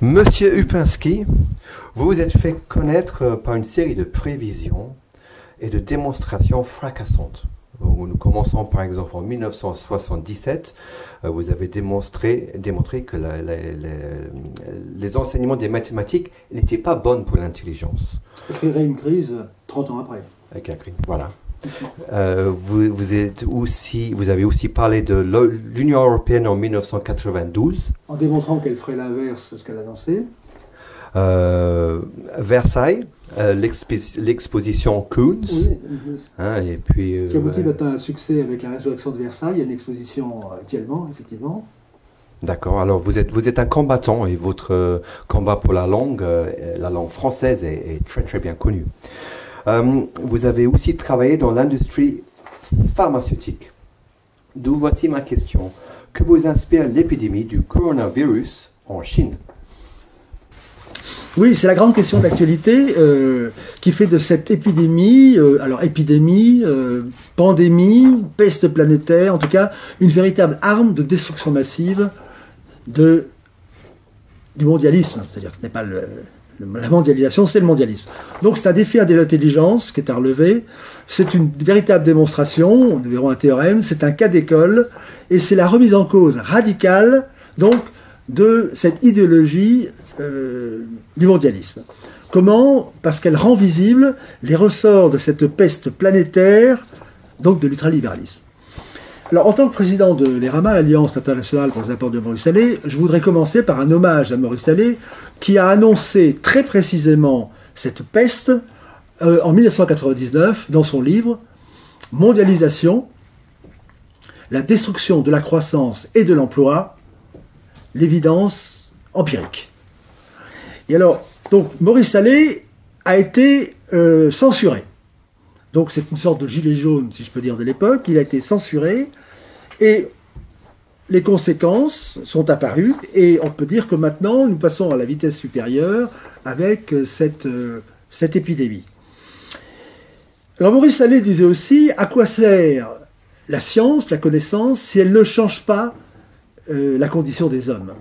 Monsieur Upinski, vous vous êtes fait connaître par une série de prévisions et de démonstrations fracassantes. Nous commençons par exemple en 1977. Vous avez démontré que les enseignements des mathématiques n'étaient pas bons pour l'intelligence. Ça créerait une crise 30 ans après. Avec la crise, voilà. Vous avez aussi parlé de l'Union européenne en 1992. En démontrant qu'elle ferait l'inverse de ce qu'elle a annoncé. Versailles, l'exposition Koons. Oui, et puis, qui aboutit à un succès avec la résurrection de Versailles. Il y a une exposition actuellement, effectivement. D'accord, alors vous êtes un combattant et votre combat pour la langue française est très très bien connu. Vous avez aussi travaillé dans l'industrie pharmaceutique. D'où voici ma question. Que vous inspire l'épidémie du coronavirus en Chine? Oui, c'est la grande question d'actualité qui fait de cette épidémie, pandémie, peste planétaire, en tout cas, une véritable arme de destruction massive du mondialisme. C'est-à-dire que ce n'est pas la mondialisation, c'est le mondialisme. Donc c'est un défi à l'intelligence qui est à relever. C'est une véritable démonstration, nous verrons un théorème, c'est un cas d'école, et c'est la remise en cause radicale donc, de cette idéologie du mondialisme. Comment? Parce qu'elle rend visible les ressorts de cette peste planétaire, donc de l'ultralibéralisme. Alors, en tant que président de l'ERAMA, l'Alliance internationale pour les apports de Maurice Allais, je voudrais commencer par un hommage à Maurice Allais, qui a annoncé très précisément cette peste en 1999 dans son livre « Mondialisation, la destruction de la croissance et de l'emploi, l'évidence empirique ». Et alors, donc, Maurice Allais a été censuré. Donc c'est une sorte de gilet jaune, si je peux dire, de l'époque. Il a été censuré et les conséquences sont apparues. Et on peut dire que maintenant, nous passons à la vitesse supérieure avec cette épidémie. Alors Maurice Allais disait aussi, à quoi sert la science, la connaissance, si elle ne change pas la condition des hommes?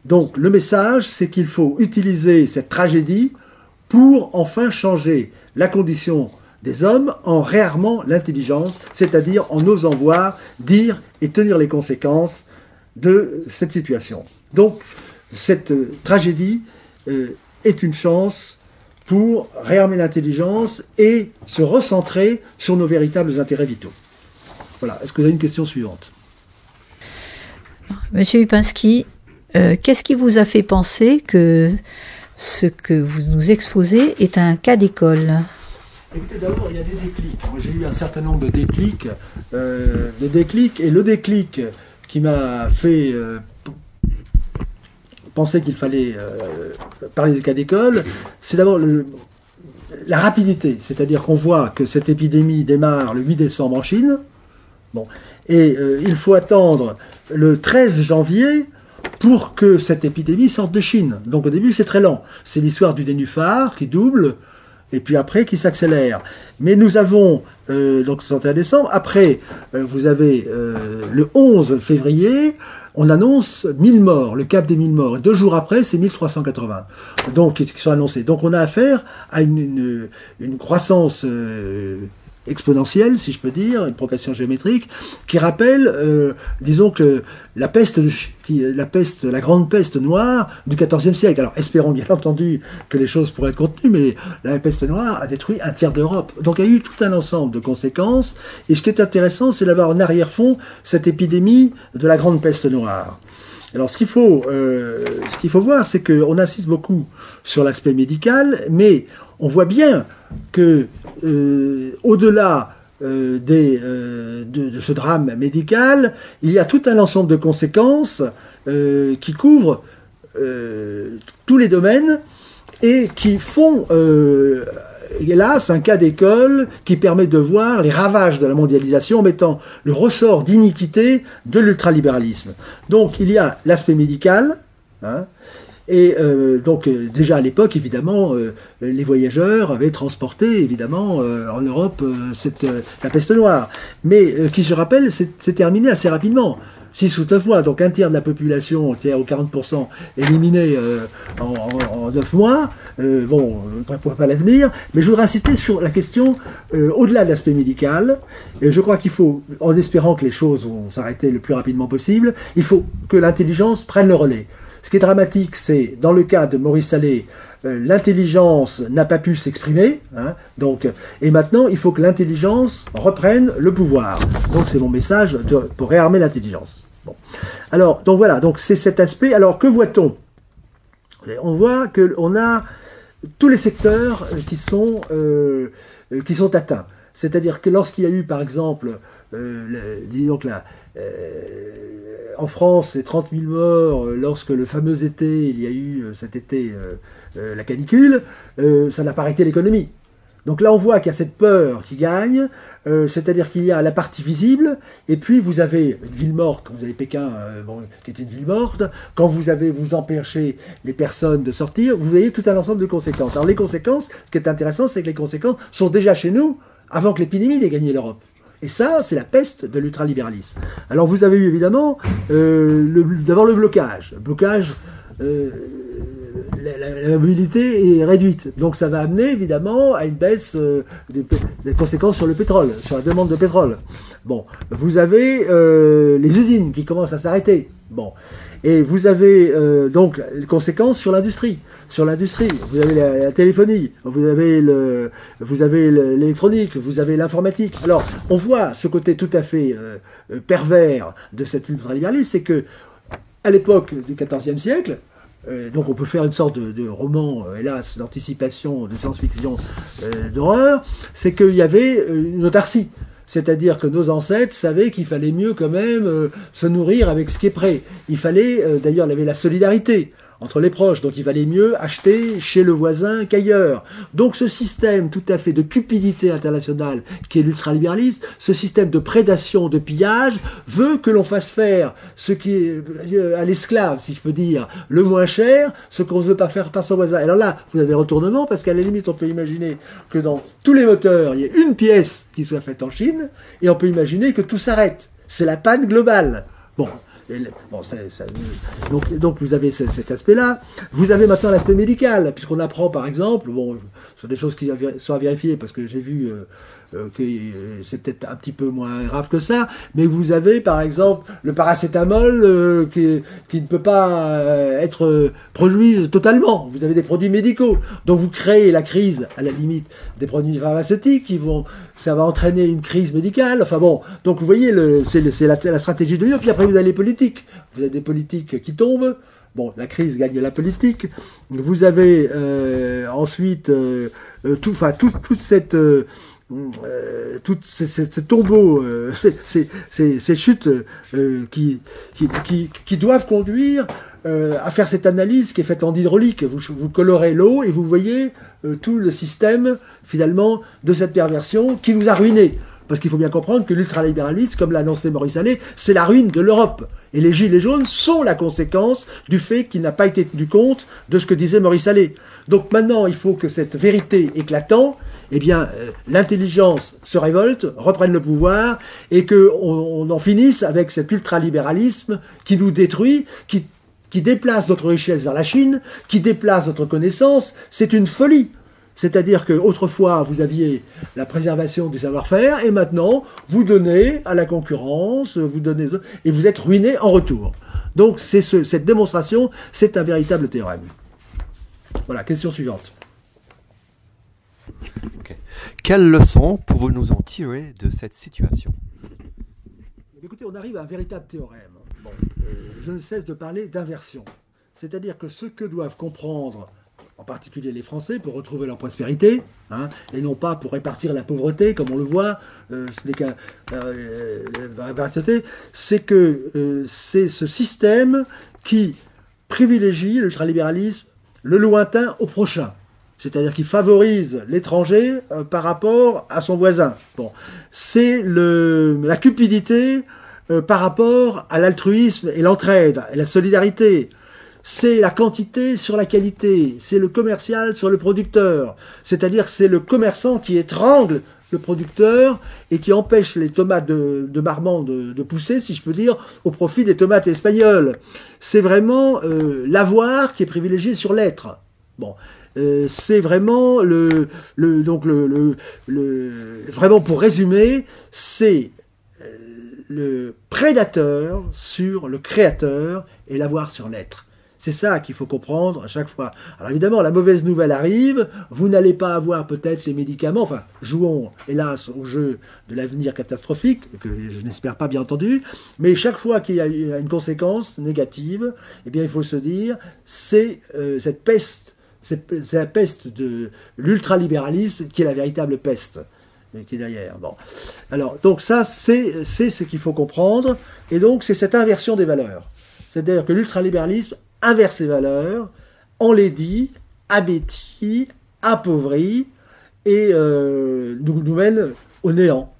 Donc le message, c'est qu'il faut utiliser cette tragédie pour enfin changer la condition des hommes en réarmant l'intelligence, c'est-à-dire en osant voir, dire et tenir les conséquences de cette situation. Donc cette tragédie est une chance pour réarmer l'intelligence et se recentrer sur nos véritables intérêts vitaux. Voilà. Est-ce que vous avez une question suivante? Monsieur Upinski, qu'est-ce qui vous a fait penser que ce que vous nous exposez est un cas d'école? Écoutez, d'abord, il y a des déclics. Moi, j'ai eu un certain nombre de déclics. Et le déclic qui m'a fait penser qu'il fallait parler de cas d'école, c'est d'abord la rapidité. C'est-à-dire qu'on voit que cette épidémie démarre le 8 décembre en Chine. Bon. Et il faut attendre le 13 janvier pour que cette épidémie sorte de Chine. Donc au début, c'est très lent. C'est l'histoire du nénuphar qui double, et puis après qui s'accélère. Mais nous avons, donc le 31 décembre, après, vous avez le 11 février, on annonce 1000 morts, le cap des 1000 morts. Et 2 jours après, c'est 1380, donc, qui sont annoncés. Donc on a affaire à une croissance exponentielle, si je peux dire, une progression géométrique, qui rappelle, disons que la grande peste noire du XIVe siècle. Alors espérons bien entendu que les choses pourraient être contenues, mais la peste noire a détruit un tiers d'Europe. Donc il y a eu tout un ensemble de conséquences, et ce qui est intéressant, c'est d'avoir en arrière-fond cette épidémie de la grande peste noire. Alors ce qu'il faut voir, c'est qu'on insiste beaucoup sur l'aspect médical, mais on voit bien que au-delà de ce drame médical, il y a tout un ensemble de conséquences qui couvrent tous les domaines et qui font, hélas, un cas d'école qui permet de voir les ravages de la mondialisation en mettant le ressort d'iniquité de l'ultralibéralisme. Donc il y a l'aspect médical, hein, et donc déjà à l'époque, évidemment, les voyageurs avaient transporté, évidemment, en Europe, la peste noire. Mais qui, je rappelle, s'est terminée assez rapidement. 6 ou 9 mois, donc un tiers de la population, un tiers ou 40% éliminée en 9 mois. Bon, on ne pourra pas l'avenir, mais je voudrais insister sur la question au-delà de l'aspect médical. Et je crois qu'il faut, en espérant que les choses vont s'arrêter le plus rapidement possible, il faut que l'intelligence prenne le relais. Ce qui est dramatique, c'est, dans le cas de Maurice Allais, l'intelligence n'a pas pu s'exprimer, hein, donc, et maintenant il faut que l'intelligence reprenne le pouvoir. Donc c'est mon message pour réarmer l'intelligence. Bon. Alors, donc voilà, donc c'est cet aspect. Alors que voit-on? On voit qu'on a tous les secteurs qui sont atteints. C'est-à-dire que lorsqu'il y a eu, par exemple, disons que en France, les 30 000 morts, lorsque le fameux été, il y a eu cet été la canicule, ça n'a pas arrêté l'économie. Donc là, on voit qu'il y a cette peur qui gagne, c'est-à-dire qu'il y a la partie visible, et puis vous avez une ville morte, vous avez Pékin, qui est une ville morte, quand vous empêchez les personnes de sortir, vous voyez tout un ensemble de conséquences. Alors les conséquences, ce qui est intéressant, c'est que les conséquences sont déjà chez nous, avant que l'épidémie n'ait gagné l'Europe. Et ça, c'est la peste de l'ultralibéralisme. Alors vous avez eu évidemment d'abord le blocage. Le blocage, la mobilité est réduite. Donc ça va amener évidemment à une baisse des conséquences sur le pétrole, sur la demande de pétrole. Bon, vous avez les usines qui commencent à s'arrêter. Bon. Et vous avez donc les conséquences sur l'industrie. Sur l'industrie, vous avez la téléphonie, vous avez l'électronique, vous avez l'informatique. Alors, on voit ce côté tout à fait pervers de cet ultralibéralisme, c'est que à l'époque du XIVe siècle, donc on peut faire une sorte de roman, hélas, d'anticipation, de science-fiction, d'horreur, c'est qu'il y avait une autarcie. C'est-à-dire que nos ancêtres savaient qu'il fallait mieux quand même se nourrir avec ce qui est prêt. Il fallait, d'ailleurs, il y avait la solidarité entre les proches, donc il valait mieux acheter chez le voisin qu'ailleurs. Donc ce système tout à fait de cupidité internationale qui est l'ultralibéralisme, ce système de prédation, de pillage, veut que l'on fasse faire ce qui est à l'esclave, si je peux dire, le moins cher, ce qu'on ne veut pas faire par son voisin. Alors là, vous avez retournement, parce qu'à la limite, on peut imaginer que dans tous les moteurs, il y ait une pièce qui soit faite en Chine, et on peut imaginer que tout s'arrête. C'est la panne globale. Bon. Bon, donc vous avez cet aspect-là. Vous avez maintenant l'aspect médical, puisqu'on apprend par exemple, bon, sur des choses qui sont à vérifier, parce que j'ai vu que c'est peut-être un petit peu moins grave que ça, mais vous avez par exemple le paracétamol qui ne peut pas être produit totalement. Vous avez des produits médicaux, donc vous créez la crise, à la limite, des produits pharmaceutiques, ça va entraîner une crise médicale. Enfin bon, donc vous voyez, c'est la stratégie de l'Union. Puis après vous avez les politiques. Vous avez des politiques qui tombent. Bon, la crise gagne la politique. Vous avez ensuite tout ces tombeaux, ces chutes qui doivent conduire à faire cette analyse qui est faite en hydraulique. Vous colorez l'eau et vous voyez tout le système, finalement, de cette perversion qui nous a ruinés. Parce qu'il faut bien comprendre que l'ultralibéralisme, comme l'a annoncé Maurice Allais, c'est la ruine de l'Europe. Et les gilets jaunes sont la conséquence du fait qu'il n'a pas été tenu compte de ce que disait Maurice Allais. Donc maintenant, il faut que cette vérité éclatante, eh bien, l'intelligence se révolte, reprenne le pouvoir, et qu'on en finisse avec cet ultralibéralisme qui nous détruit, qui déplace notre richesse vers la Chine, qui déplace notre connaissance. C'est une folie. C'est-à-dire qu'autrefois, vous aviez la préservation du savoir-faire, et maintenant, vous donnez à la concurrence, et vous êtes ruiné en retour. Donc, cette démonstration, c'est un véritable théorème. Voilà, question suivante. Okay. Quelles leçons pouvons-nous nous en tirer de cette situation? Écoutez, on arrive à un véritable théorème. Bon, je ne cesse de parler d'inversion. C'est-à-dire que ce que doivent comprendre en particulier les Français, pour retrouver leur prospérité, hein, et non pas pour répartir la pauvreté, comme on le voit, ce n'est qu'un c'est que c'est ce système qui privilégie l'ultralibéralisme, le lointain au prochain. C'est-à-dire qu'il favorise l'étranger par rapport à son voisin. Bon, c'est la cupidité par rapport à l'altruisme et l'entraide, et la solidarité. C'est la quantité sur la qualité, c'est le commercial sur le producteur, c'est-à-dire c'est le commerçant qui étrangle le producteur et qui empêche les tomates de Marmande de pousser, si je peux dire, au profit des tomates espagnoles. C'est vraiment l'avoir qui est privilégié sur l'être. Bon. C'est vraiment vraiment pour résumer, c'est le prédateur sur le créateur et l'avoir sur l'être. C'est ça qu'il faut comprendre à chaque fois. Alors évidemment, la mauvaise nouvelle arrive, vous n'allez pas avoir peut-être les médicaments, enfin, jouons hélas au jeu de l'avenir catastrophique, que je n'espère pas bien entendu, mais chaque fois qu'il y a une conséquence négative, eh bien il faut se dire, c'est cette peste, c'est la peste de l'ultralibéralisme qui est la véritable peste qui est derrière. Bon. Alors, donc ça, c'est ce qu'il faut comprendre, et donc c'est cette inversion des valeurs. C'est-à-dire que l'ultralibéralisme inverse les valeurs, enlaidit, abétit, appauvrit, et nous mène au néant.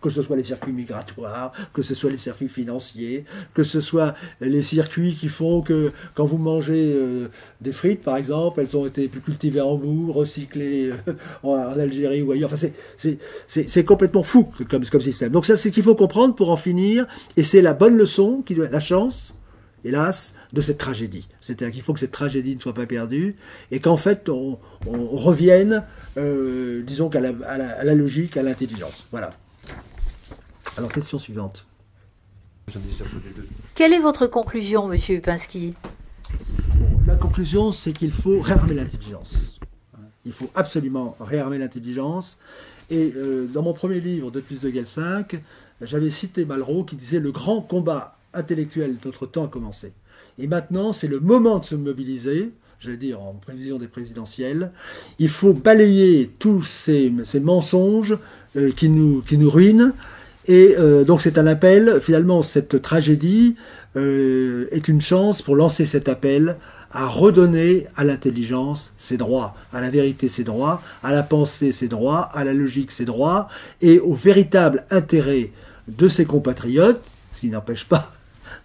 Que ce soit les circuits migratoires, que ce soit les circuits financiers, que ce soit les circuits qui font que quand vous mangez des frites, par exemple, elles ont été plus cultivées en bout, recyclées en Algérie ou ailleurs. Enfin, c'est complètement fou comme système. Donc ça, c'est ce qu'il faut comprendre pour en finir, et c'est la bonne leçon, la chance, hélas, de cette tragédie. C'est-à-dire qu'il faut que cette tragédie ne soit pas perdue, et qu'en fait, on revienne, disons, à la logique, à l'intelligence. Voilà. Alors, question suivante. J'en ai déjà posé deux. Quelle est votre conclusion, monsieur Upinski? La conclusion, c'est qu'il faut réarmer l'intelligence. Il faut absolument réarmer l'intelligence. Et dans mon premier livre, De Plus de Gelsinck, j'avais cité Malraux qui disait « Le grand combat intellectuel de notre temps a commencé. Et maintenant, c'est le moment de se mobiliser, j'allais dire en prévision des présidentielles. Il faut balayer tous ces mensonges qui nous ruinent. Et donc c'est un appel, finalement, cette tragédie est une chance pour lancer cet appel à redonner à l'intelligence ses droits, à la vérité ses droits, à la pensée ses droits, à la logique ses droits, et au véritable intérêt de ses compatriotes, ce qui n'empêche pas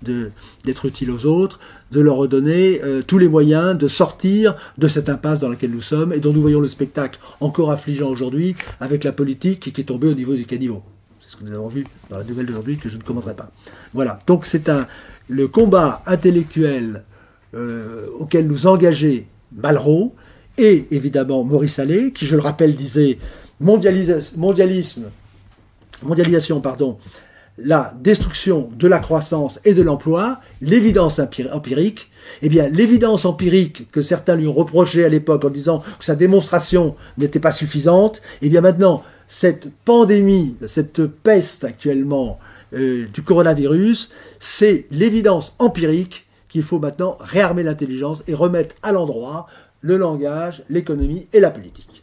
d'être utile aux autres, de leur redonner tous les moyens de sortir de cette impasse dans laquelle nous sommes et dont nous voyons le spectacle encore affligeant aujourd'hui avec la politique qui est tombée au niveau du caniveau. C'est ce que nous avons vu dans la nouvelle d'aujourd'hui que je ne commenterai pas. Voilà, donc c'est le combat intellectuel auquel nous engageait Malraux et évidemment Maurice Allais, qui, je le rappelle, disait mondialisation, la destruction de la croissance et de l'emploi, l'évidence empirique. Eh bien, l'évidence empirique que certains lui ont reproché à l'époque en disant que sa démonstration n'était pas suffisante, eh bien maintenant, cette pandémie, cette peste actuellement du coronavirus, c'est l'évidence empirique qu'il faut maintenant réarmer l'intelligence et remettre à l'endroit le langage, l'économie et la politique.